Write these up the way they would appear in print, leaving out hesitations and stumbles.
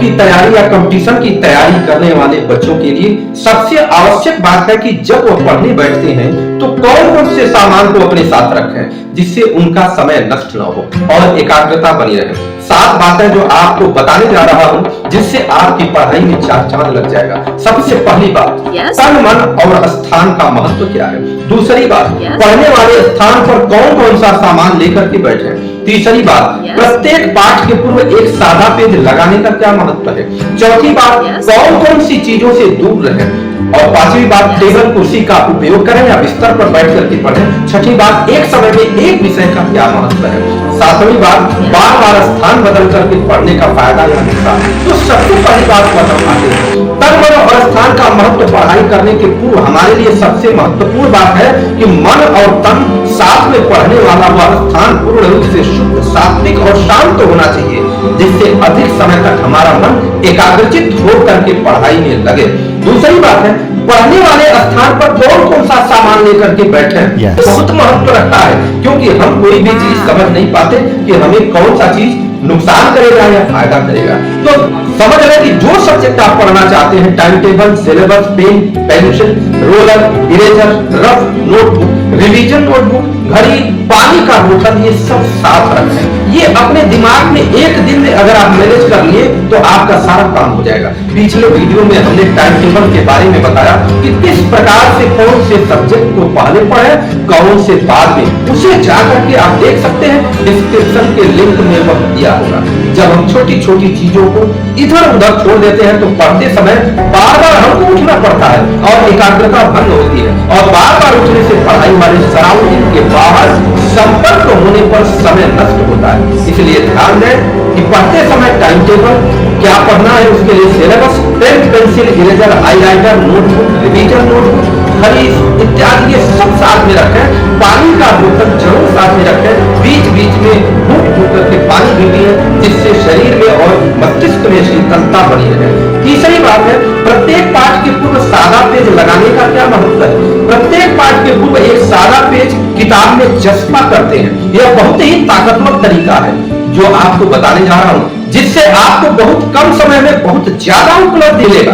की तैयारी या कंपटीशन की तैयारी करने वाले बच्चों के लिए सबसे आवश्यक बात है कि जब वो पढ़ने बैठते हैं तो कौन कौन से सामान को अपने साथ रखें जिससे उनका समय नष्ट न हो और एकाग्रता बनी रहे। 7 बातें जो आपको बताने जा रहा हूं जिससे आपकी पढ़ाई में चार चांद लग जाएगा। सबसे पहली बात, तन मन और स्थान का महत्व क्या है। दूसरी बात, पढ़ने वाले स्थान पर कौन कौन सा सामान लेकर के बैठे। तीसरी बात, प्रत्येक पाठ के पूर्व एक सादा पेज लगाने का क्या महत्व है। चौथी बात, कौन कौन सी चीजों से दूर रहें। और पांचवी बात, टेबल कुर्सी का उपयोग करें या बिस्तर पर बैठ करके पढ़ें। छठी बात, एक समय में एक विषय का क्या महत्व है। सातवीं बात, बार बार स्थान बदल करके पढ़ने का फायदा या नुकसान। तो सबसे पहली बात बताते हैं, तन मन और स्थान का महत्व। पढ़ाई करने के पूर्व हमारे लिए सबसे महत्वपूर्ण बात है कि मन और तन साथ में पढ़ने वाला वह स्थान पूर्ण रूप से शुद्ध, सात्विक और शांत होना चाहिए, जिससे अधिक समय तक हमारा मन एकाग्रचित होकर के पढ़ाई में लगे। दूसरी बात है, पढ़ने वाले स्थान पर कौन कौन सा सामान लेकर के बैठे बहुत महत्व रखता है, क्योंकि हम कोई भी चीज समझ नहीं पाते कि हमें कौन सा चीज नुकसान करेगा या फायदा करेगा। तो समझ लें कि जो सब्जेक्ट आप पढ़ना चाहते हैं, time table, syllabus, pen, pencil, roller, eraser, rough notebook, revision notebook, घड़ी, पानी का बोतल, ये सब साथ रखें। ये अपने दिमाग में एक दिन में अगर आप मैनेज कर लिए तो आपका सारा काम हो जाएगा। पिछले वीडियो में हमने टाइम टेबल के बारे में बताया कि किस प्रकार से कौन से सब्जेक्ट को पहले पढ़े, कौन से बाद में, उसे जाकर के आप देख सकते हैं, डिस्क्रिप्शन के लिंक में वह दिया होगा। जब हम छोटी छोटी चीजों को इधर उधर छोड़ देते हैं तो पढ़ते समय बार बार हमको उठना पड़ता है और एकाग्रता भंग होती है, और बार बार उठने से पढ़ाई वाले सराउंडिंग के बाहर संपर्क होने पर समय नष्ट होता है। इसलिए ध्यान दें कि पढ़ते समय टाइम टेबल क्या पढ़ना है, उसके लिए syllabus, pen, pencil, eraser, highlighter, notebook, revision notebook, घड़ी इत्यादि ये सब साथ में रखें। पानी का बोतल जरूर साथ में रखें, बीच बीच में घूट घूट करके पानी भी पिएं, जिससे शरीर में और मस्तिष्क में शीतलता बनी रहे। तीसरी बात है, प्रत्येक पाठ के पूर्व सादा पेज लगाने का क्या महत्व है। प्रत्येक पाठ के पूर्व एक सादा पेज किताब में चस्पा करते हैं। यह बहुत ही ताकतवर तरीका है जो आपको बताने जा रहा हूं, जिससे आपको बहुत कम समय में बहुत ज्यादा उपलब्धि मिलेगा,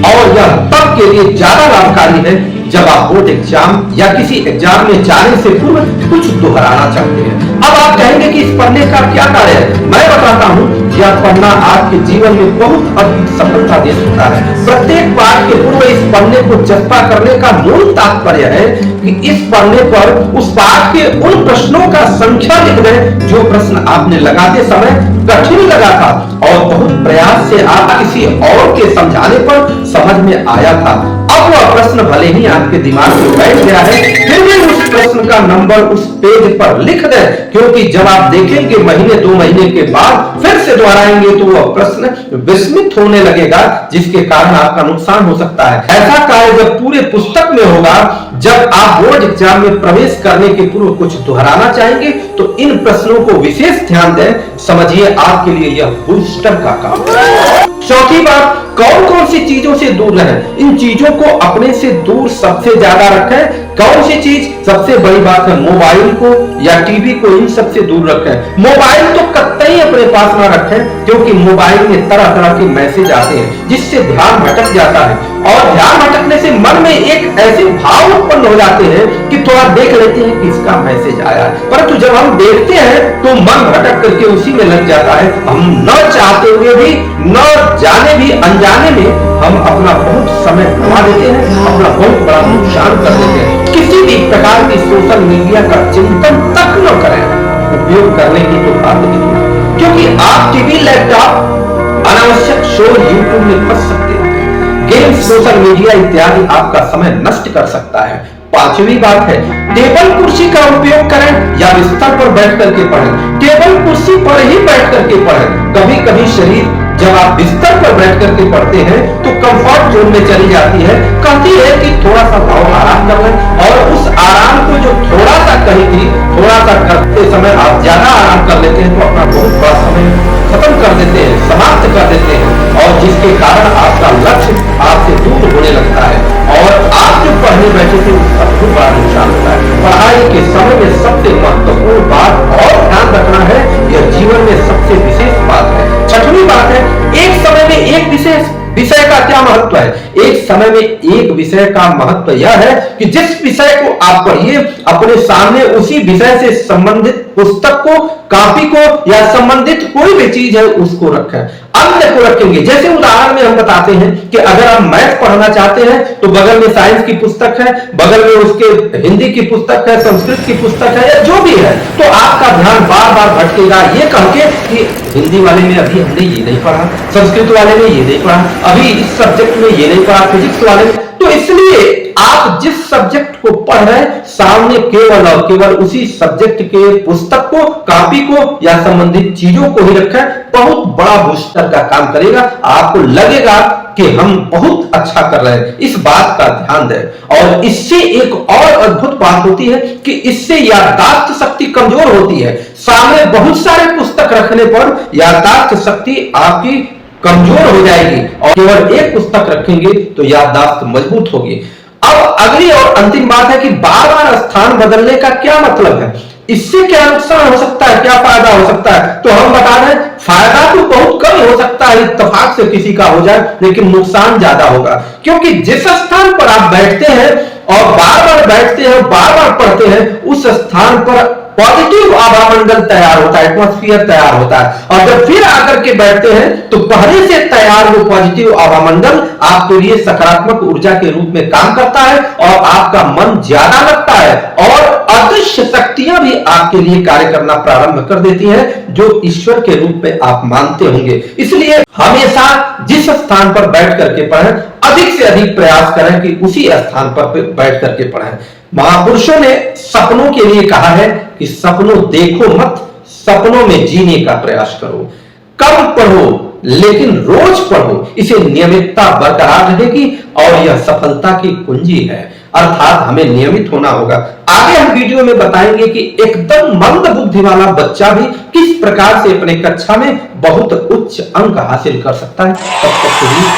और यह तब के लिए ज्यादा लाभकारी है जब आप बोर्ड एग्जाम या किसी एग्जाम में जाने से पूर्व कुछ दोहराना चाहते हैं। अब आप कहेंगे कि इस पढ़ने का क्या कार्य है। मैं बताता हूं, यह पढ़ना आपके जीवन में बहुत अधिक सफलता दे सकता है। प्रत्येक पाठ के पूर्व इस पढ़ने को चस्पा करने का मूल तात्पर्य है कि इस पढ़ने पर उस पाठ के उन प्रश्नों का संख्या लिख दें जो प्रश्न आपने लगाते समय कठिन लगा था और बहुत प्रयास से आप किसी और के समझाने पर समझ में आया था। अब वह प्रश्न भले ही आपके दिमाग में बैठ गया है, फिर भी उस प्रश्न का नंबर उस पेज पर लिख दें, क्योंकि जब आप देखेंगे महीने 2 महीने के बाद फिर से दोहराएंगे तो वह प्रश्न विस्मित होने लगेगा, जिसके कारण आपका नुकसान हो सकता है। ऐसा कार्य जब पूरे पुस्तक में होगा, जब आप बोर्ड एग्जाम में प्रवेश करने के पूर्व कुछ दोहराना चाहेंगे तो इन प्रश्नों को विशेष ध्यान दें। समझिए आपके लिए यह बूस्टर का काम है। चौथी बात, कौन कौन सी चीजों से दूर रहें। इन चीजों को अपने से दूर सबसे ज्यादा रखें। कौन सी चीज सबसे बड़ी बात है, मोबाइल को या टीवी को, इन सबसे दूर रखें। मोबाइल तो कतई अपने पास ना रखें, क्योंकि मोबाइल में तरह तरह के मैसेज आते हैं जिससे ध्यान भटक जाता है, और ध्यान भटकने से मन में एक ऐसे भाव उत्पन्न हो जाते हैं कि थोड़ा देख लेते हैं किसका मैसेज आया है, परंतु जब हम देखते हैं तो मन भटक करके उसी में लग जाता है। हम न चाहते हुए भी, न जाने भी, अनजाने में हम अपना बहुत समय गंवा देते हैं, अपना बहुत बड़ा नुकसान कर देते हैं। किसी भी प्रकार की सोशल मीडिया का चिंतन तक न करें, उपयोग करने की तो बात नहीं, क्योंकि आप टीवी, लैपटॉप, अनावश्यक शो, यूट्यूब में फंस सकते हैं। गेम, सोशल मीडिया इत्यादि आपका समय नष्ट कर सकता है। पांचवी बात है, टेबल कुर्सी का उपयोग करें या बिस्तर पर बैठ करके पढ़ें। टेबल कुर्सी पर ही बैठ करके पढ़ें। कभी कभी शरीर जब आप बिस्तर पर बैठ करके पढ़ते हैं तो कंफर्ट जोन में चली जाती है, कहती है कि थोड़ा सा भाव आराम कर लें, और उस आराम को जो थोड़ा सा कही थी, थोड़ा सा करते समय आप ज्यादा आराम कर लेते हैं तो अपना बहुत बड़ा समय खत्म कर देते हैं, समाप्त कर देते हैं, और जिसके कारण आपका लक्ष्य आपसे दूर होने लगता है, और आप जो पढ़ने बैठे थे उसका बहुत बड़ा नुकसान होता है। पढ़ाई के समय में सबसे महत्वपूर्ण बात और ध्यान रखना है, यह जीवन में सबसे विशेष बात है। छठवीं बात है, एक समय में विषय का क्या महत्व है? एक समय में एक विषय का महत्व यह है कि जिस विषय को आप पढ़िए, अपने सामने उसी विषय से संबंधित पुस्तक को, कॉपी को या संबंधित कोई भी चीज है उसको रखें, अन्य को रखेंगे। जैसे उदाहरण में हम बताते हैं कि अगर आप मैथ पढ़ना चाहते हैं तो बगल में साइंस की पुस्तक है, बगल में उसके हिंदी की पुस्तक है, संस्कृत की पुस्तक है या जो भी है, तो आपका ध्यान बार बार भटकेगा ये कह के कि हिंदी वाले में अभी हमने ये नहीं पढ़ा, संस्कृत वाले में ये नहीं पढ़ा, अभी इस सब्जेक्ट में ये नहीं पढ़ा, फिजिक्स वाले में। तो इसलिए आप जिस सब्जेक्ट को पढ़ रहे हैं सामने केवल और केवल उसी सब्जेक्ट के पुस्तक को, कॉपी को या संबंधित चीजों को ही रखें। बहुत बड़ा बूस्टर का काम करेगा, आपको लगेगा कि हम बहुत अच्छा कर रहे हैं। इस बात का ध्यान दें। और इससे एक और अद्भुत बात होती है कि इससे याददाश्त शक्ति कमजोर होती है। सामने बहुत सारे पुस्तक रखने पर याददाश्त शक्ति आपकी कमजोर हो जाएगी और केवल एक पुस्तक रखेंगे तो याददाश्त मजबूत होगी। अब अगली और अंतिम बात है कि बार बार स्थान बदलने का क्या मतलब है, इससे क्या नुकसान हो सकता है, क्या फायदा हो सकता है? तो हम बता दें, फायदा तो बहुत कम हो सकता है, इत्तेफाक से किसी का हो जाए, लेकिन नुकसान ज्यादा होगा। क्योंकि जिस स्थान पर आप बैठते हैं और बार बार बैठते हैं, बार बार पढ़ते हैं, उस स्थान पर पॉजिटिव आवामंडल तैयार होता है, एटमॉस्फेयर तैयार होता है। और जब फिर आकर के बैठते हैं तो पहले से तैयार वो पॉजिटिव आवामंडल आपके लिए सकारात्मक ऊर्जा के रूप में काम करता है और आपका मन ज्यादा लगता है और अदृश्य शक्तियां भी आपके लिए कार्य करना प्रारंभ कर देती हैं, जो ईश्वर के रूप में आप मानते होंगे। इसलिए हमेशा जिस स्थान पर बैठ करके पढ़ें, अधिक से अधिक प्रयास करें कि उसी स्थान पर बैठ करके पढ़ें। महापुरुषों ने सपनों के लिए कहा है कि सपनों देखो मत, सपनों में जीने का प्रयास करो। कम पढ़ो लेकिन रोज पढ़ो, इसे नियमितता बरकरार रहेगी और यह सफलता की कुंजी है। अर्थात हमें नियमित होना होगा। आगे हम वीडियो में बताएंगे कि एकदम मंद बुद्धि वाला बच्चा भी किस प्रकार से अपने कक्षा में बहुत उच्च अंक हासिल कर सकता है। तब तक के लिए